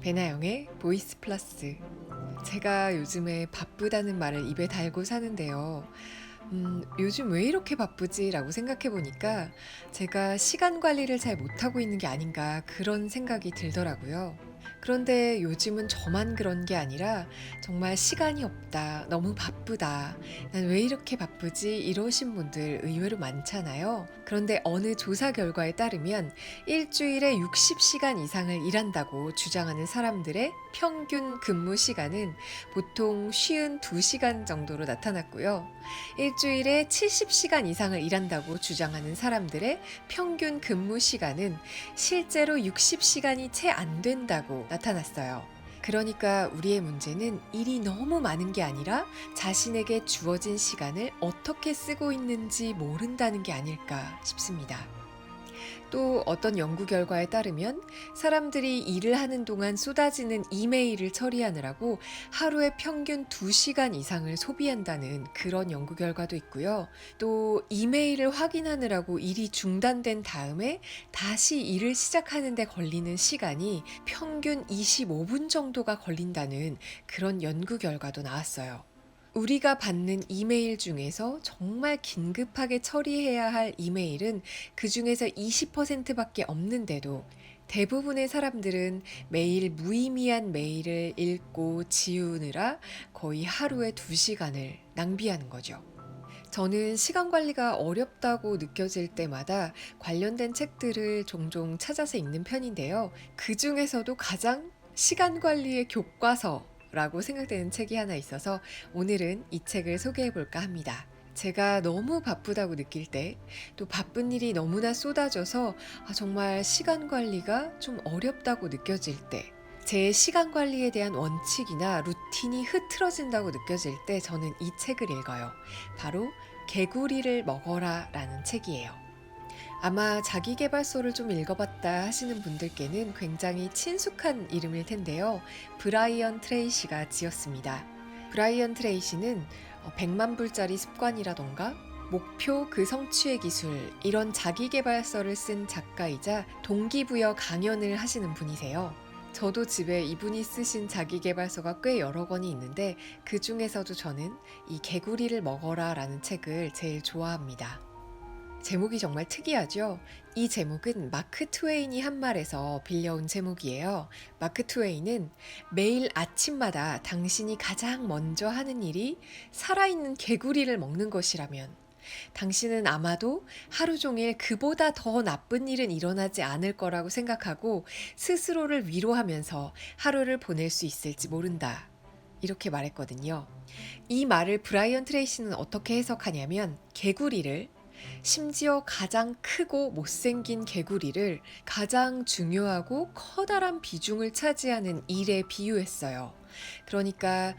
배나영의 보이스 플러스. 제가 요즘에 바쁘다는 말을 입에 달고 사는데요. 요즘 왜 이렇게 바쁘지? 라고 생각해 보니까 제가 시간 관리를 잘 못하고 있는 게 아닌가 그런 생각이 들더라고요. 그런데 요즘은 저만 그런 게 아니라 정말 시간이 없다, 너무 바쁘다, 난 왜 이렇게 바쁘지? 이러신 분들 의외로 많잖아요. 그런데 어느 조사 결과에 따르면 일주일에 60시간 이상을 일한다고 주장하는 사람들의 평균 근무 시간은 보통 52시간 정도로 나타났고요. 일주일에 70시간 이상을 일한다고 주장하는 사람들의 평균 근무 시간은 실제로 60시간이 채 안 된다고 나타났어요. 그러니까 우리의 문제는 일이 너무 많은 게 아니라 자신에게 주어진 시간을 어떻게 쓰고 있는지 모른다는 게 아닐까 싶습니다. 또 어떤 연구 결과에 따르면 사람들이 일을 하는 동안 쏟아지는 이메일을 처리하느라고 하루에 평균 2시간 이상을 소비한다는 그런 연구 결과도 있고요. 또 이메일을 확인하느라고 일이 중단된 다음에 다시 일을 시작하는 데 걸리는 시간이 평균 25분 정도가 걸린다는 그런 연구 결과도 나왔어요. 우리가 받는 이메일 중에서 정말 긴급하게 처리해야 할 이메일은 그 중에서 20% 밖에 없는데도 대부분의 사람들은 매일 무의미한 메일을 읽고 지우느라 거의 하루에 2시간을 낭비하는 거죠. 저는 시간 관리가 어렵다고 느껴질 때마다 관련된 책들을 종종 찾아서 읽는 편인데요. 그 중에서도 가장 시간 관리의 교과서라고 생각되는 책이 하나 있어서 오늘은 이 책을 소개해 볼까 합니다. 제가 너무 바쁘다고 느낄 때, 또 바쁜 일이 너무나 쏟아져서 정말 시간 관리가 좀 어렵다고 느껴질 때, 제 시간 관리에 대한 원칙이나 루틴이 흐트러진다고 느껴질 때 저는 이 책을 읽어요. 바로 개구리를 먹어라 라는 책이에요. 아마 자기계발서를 좀 읽어봤다 하시는 분들께는 굉장히 친숙한 이름일 텐데요. 브라이언 트레이시가 지었습니다. 브라이언 트레이시는 100만 불짜리 습관이라던가 목표 그 성취의 기술 이런 자기계발서를 쓴 작가이자 동기부여 강연을 하시는 분이세요. 저도 집에 이분이 쓰신 자기계발서가 꽤 여러 권이 있는데 그 중에서도 저는 이 개구리를 먹어라 라는 책을 제일 좋아합니다. 제목이 정말 특이하죠? 이 제목은 마크 트웨인이 한 말에서 빌려온 제목이에요. 마크 트웨인은 매일 아침마다 당신이 가장 먼저 하는 일이 살아있는 개구리를 먹는 것이라면 당신은 아마도 하루 종일 그보다 더 나쁜 일은 일어나지 않을 거라고 생각하고 스스로를 위로하면서 하루를 보낼 수 있을지 모른다. 이렇게 말했거든요. 이 말을 브라이언 트레이시는 어떻게 해석하냐면 개구리를 심지어 가장 크고 못생긴 개구리를 가장 중요하고 커다란 비중을 차지하는 일에 비유했어요. 그러니까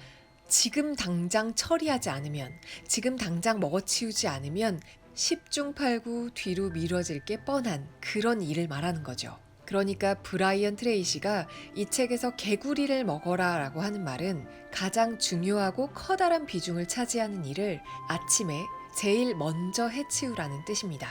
지금 당장 처리하지 않으면, 지금 당장 먹어치우지 않으면 10중 8구 뒤로 미뤄질 게 뻔한 그런 일을 말하는 거죠. 그러니까 브라이언 트레이시가 이 책에서 개구리를 먹어라 라고 하는 말은 가장 중요하고 커다란 비중을 차지하는 일을 아침에 제일 먼저 해치우라는 뜻입니다.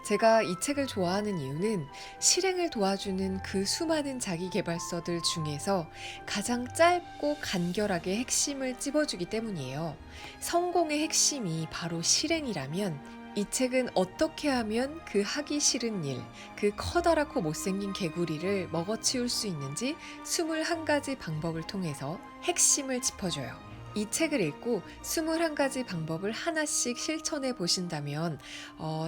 제가 이 책을 좋아하는 이유는 실행을 도와주는 그 수많은 자기계발서들 중에서 가장 짧고 간결하게 핵심을 찝어주기 때문이에요. 성공의 핵심이 바로 실행이라면 이 책은 어떻게 하면 그 하기 싫은 일, 그 커다랗고 못생긴 개구리를 먹어치울 수 있는지 21가지 방법을 통해서 핵심을 짚어줘요. 이 책을 읽고 21가지 방법을 하나씩 실천해 보신다면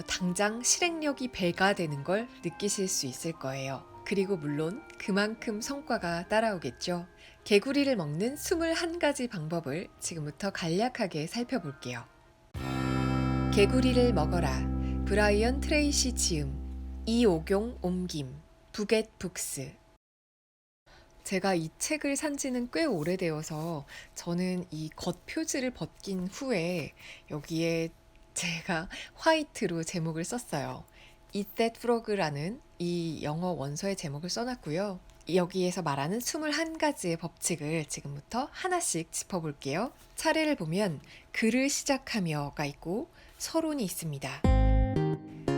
당장 실행력이 배가 되는 걸 느끼실 수 있을 거예요. 그리고 물론 그만큼 성과가 따라오겠죠. 개구리를 먹는 21가지 방법을 지금부터 간략하게 살펴볼게요. 개구리를 먹어라. 브라이언 트레이시 지음, 이옥용 옮김, 부겟 북스. 제가 이 책을 산 지는 꽤 오래되어서 저는 이 겉표지를 벗긴 후에 여기에 제가 화이트로 제목을 썼어요. Eat That Frog라는 이 영어 원서의 제목을 써놨고요. 여기에서 말하는 21가지의 법칙을 지금부터 하나씩 짚어볼게요. 차례를 보면 글을 시작하며가 있고 서론이 있습니다.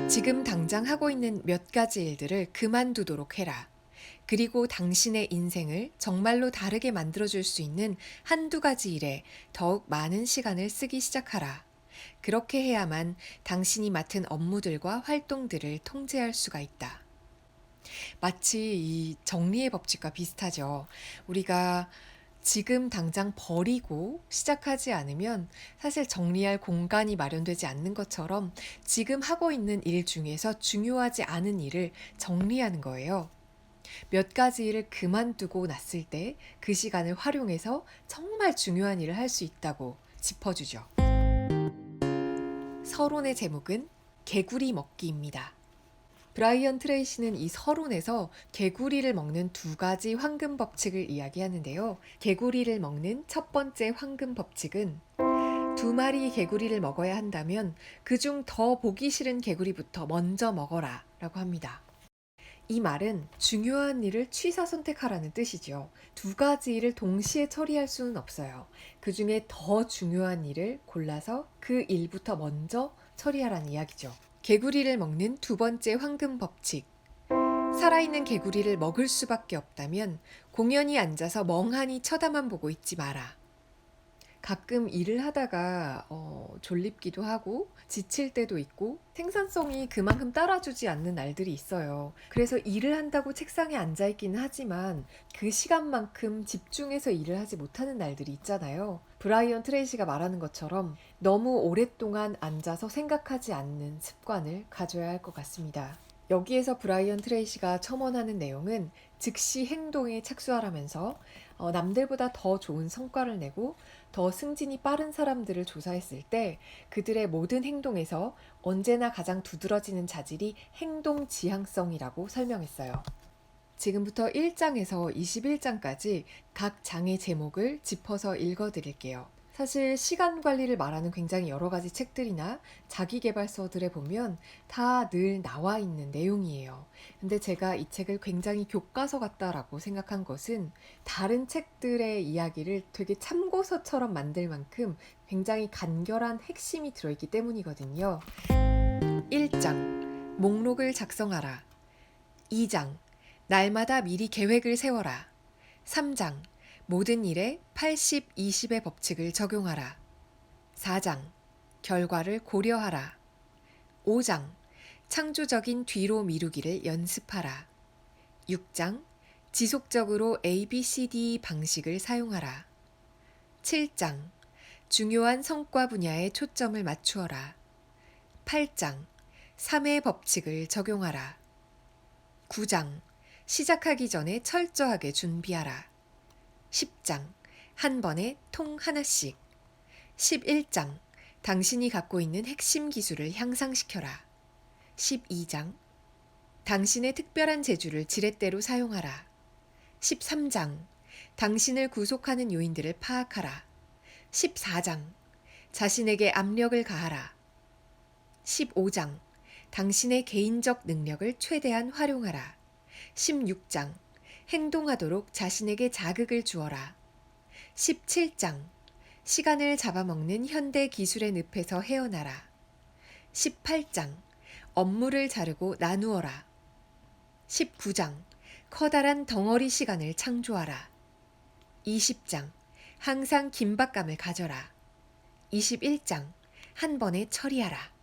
지금 당장 하고 있는 몇 가지 일들을 그만두도록 해라. 그리고 당신의 인생을 정말로 다르게 만들어줄 수 있는 한두 가지 일에 더욱 많은 시간을 쓰기 시작하라. 그렇게 해야만 당신이 맡은 업무들과 활동들을 통제할 수가 있다. 마치 이 정리의 법칙과 비슷하죠. 우리가 지금 당장 버리고 시작하지 않으면 사실 정리할 공간이 마련되지 않는 것처럼 지금 하고 있는 일 중에서 중요하지 않은 일을 정리하는 거예요. 몇 가지 일을 그만두고 났을 때 그 시간을 활용해서 정말 중요한 일을 할 수 있다고 짚어주죠. 서론의 제목은 개구리 먹기입니다. 브라이언 트레이시는 이 서론에서 개구리를 먹는 두 가지 황금 법칙을 이야기하는데요. 개구리를 먹는 첫 번째 황금 법칙은 두 마리 개구리를 먹어야 한다면 그중 더 보기 싫은 개구리부터 먼저 먹어라 라고 합니다. 이 말은 중요한 일을 취사 선택하라는 뜻이죠. 두 가지 일을 동시에 처리할 수는 없어요. 그 중에 더 중요한 일을 골라서 그 일부터 먼저 처리하라는 이야기죠. 개구리를 먹는 두 번째 황금 법칙. 살아있는 개구리를 먹을 수밖에 없다면 공연히 앉아서 멍하니 쳐다만 보고 있지 마라. 가끔 일을 하다가 졸립기도 하고 지칠 때도 있고 생산성이 그만큼 따라주지 않는 날들이 있어요. 그래서 일을 한다고 책상에 앉아 있기는 하지만 그 시간만큼 집중해서 일을 하지 못하는 날들이 있잖아요. 브라이언 트레이시가 말하는 것처럼 너무 오랫동안 앉아서 생각하지 않는 습관을 가져야 할 것 같습니다. 여기에서 브라이언 트레이시가 첨언하는 내용은 즉시 행동에 착수하라면서 남들보다 더 좋은 성과를 내고 더 승진이 빠른 사람들을 조사했을 때 그들의 모든 행동에서 언제나 가장 두드러지는 자질이 행동 지향성이라고 설명했어요. 지금부터 1장에서 21장까지 각 장의 제목을 짚어서 읽어드릴게요. 사실 시간 관리를 말하는 굉장히 여러 가지 책들이나 자기계발서들에 보면 다 늘 나와 있는 내용이에요. 근데 제가 이 책을 굉장히 교과서 같다라고 생각한 것은 다른 책들의 이야기를 되게 참고서처럼 만들 만큼 굉장히 간결한 핵심이 들어있기 때문이거든요. 1장 목록을 작성하라. 2장 날마다 미리 계획을 세워라. 3장 모든 일에 80-20의 법칙을 적용하라. 4장 결과를 고려하라. 5장 창조적인 뒤로 미루기를 연습하라. 6장 지속적으로 ABCD 방식을 사용하라. 7장 중요한 성과 분야에 초점을 맞추어라. 8장 3의 법칙을 적용하라. 9장 시작하기 전에 철저하게 준비하라. 10장 한 번에 통 하나씩. 11장 당신이 갖고 있는 핵심 기술을 향상시켜라. 12장 당신의 특별한 재주를 지렛대로 사용하라. 13장 당신을 구속하는 요인들을 파악하라. 14장 자신에게 압력을 가하라. 15장 당신의 개인적 능력을 최대한 활용하라. 16장 행동하도록 자신에게 자극을 주어라. 17장 시간을 잡아먹는 현대 기술의 늪에서 헤어나라. 18장 업무를 자르고 나누어라. 19장 커다란 덩어리 시간을 창조하라. 20장 항상 긴박감을 가져라. 21장 한 번에 처리하라.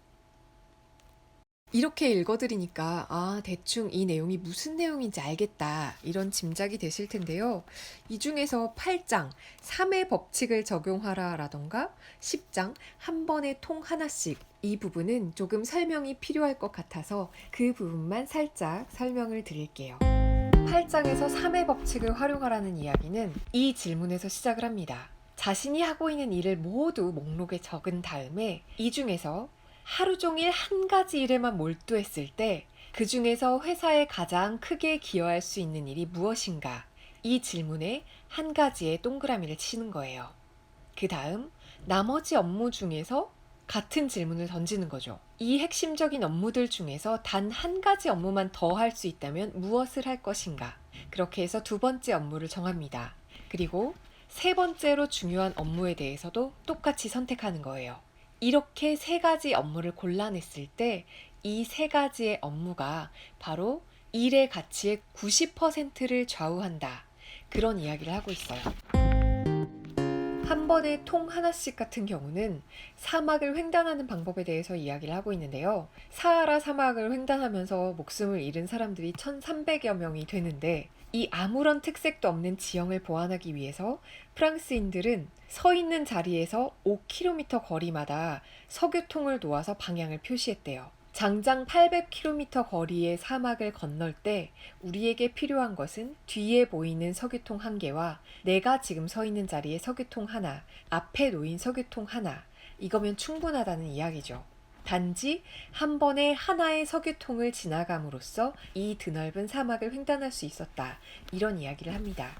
이렇게 읽어드리니까 대충 이 내용이 무슨 내용인지 알겠다 이런 짐작이 되실 텐데요. 이 중에서 8장 3의 법칙을 적용하라 라던가 10장 한 번에 통 하나씩 이 부분은 조금 설명이 필요할 것 같아서 그 부분만 살짝 설명을 드릴게요. 8장에서 3의 법칙을 활용하라는 이야기는 이 질문에서 시작을 합니다. 자신이 하고 있는 일을 모두 목록에 적은 다음에 이 중에서 하루 종일 한 가지 일에만 몰두했을 때 그 중에서 회사에 가장 크게 기여할 수 있는 일이 무엇인가? 이 질문에 한 가지의 동그라미를 치는 거예요. 그 다음 나머지 업무 중에서 같은 질문을 던지는 거죠. 이 핵심적인 업무들 중에서 단 한 가지 업무만 더 할 수 있다면 무엇을 할 것인가? 그렇게 해서 두 번째 업무를 정합니다. 그리고 세 번째로 중요한 업무에 대해서도 똑같이 선택하는 거예요. 이렇게 세 가지 업무를 골라냈을 때 이 세 가지의 업무가 바로 일의 가치의 90%를 좌우한다. 그런 이야기를 하고 있어요. 한 번에 통 하나씩 같은 경우는 사막을 횡단하는 방법에 대해서 이야기를 하고 있는데요. 사하라 사막을 횡단하면서 목숨을 잃은 사람들이 1,300여 명이 되는데, 이 아무런 특색도 없는 지형을 보완하기 위해서 프랑스인들은 서 있는 자리에서 5km 거리마다 석유통을 놓아서 방향을 표시했대요. 장장 800km 거리의 사막을 건널 때 우리에게 필요한 것은 뒤에 보이는 석유통 한 개와 내가 지금 서 있는 자리에 석유통 하나, 앞에 놓인 석유통 하나, 이거면 충분하다는 이야기죠. 단지 한 번에 하나의 석유통을 지나감으로써 이 드넓은 사막을 횡단할 수 있었다. 이런 이야기를 합니다.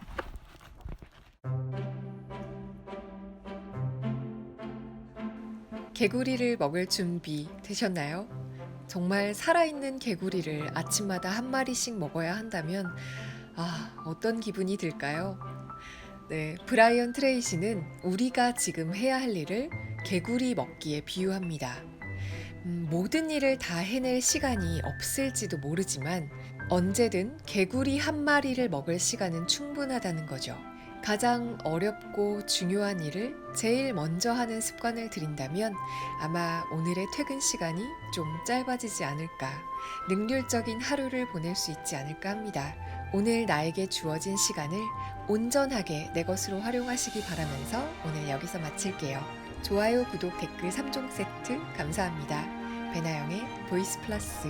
개구리를 먹을 준비 되셨나요? 정말 살아있는 개구리를 아침마다 한 마리씩 먹어야 한다면, 어떤 기분이 들까요? 네, 브라이언 트레이시는 우리가 지금 해야 할 일을 개구리 먹기에 비유합니다. 모든 일을 다 해낼 시간이 없을지도 모르지만 언제든 개구리 한 마리를 먹을 시간은 충분하다는 거죠. 가장 어렵고 중요한 일을 제일 먼저 하는 습관을 들인다면 아마 오늘의 퇴근 시간이 좀 짧아지지 않을까, 능률적인 하루를 보낼 수 있지 않을까 합니다. 오늘 나에게 주어진 시간을 온전하게 내 것으로 활용하시기 바라면서 오늘 여기서 마칠게요. 좋아요, 구독, 댓글 3종 세트 감사합니다. 배나영의 보이스 플러스.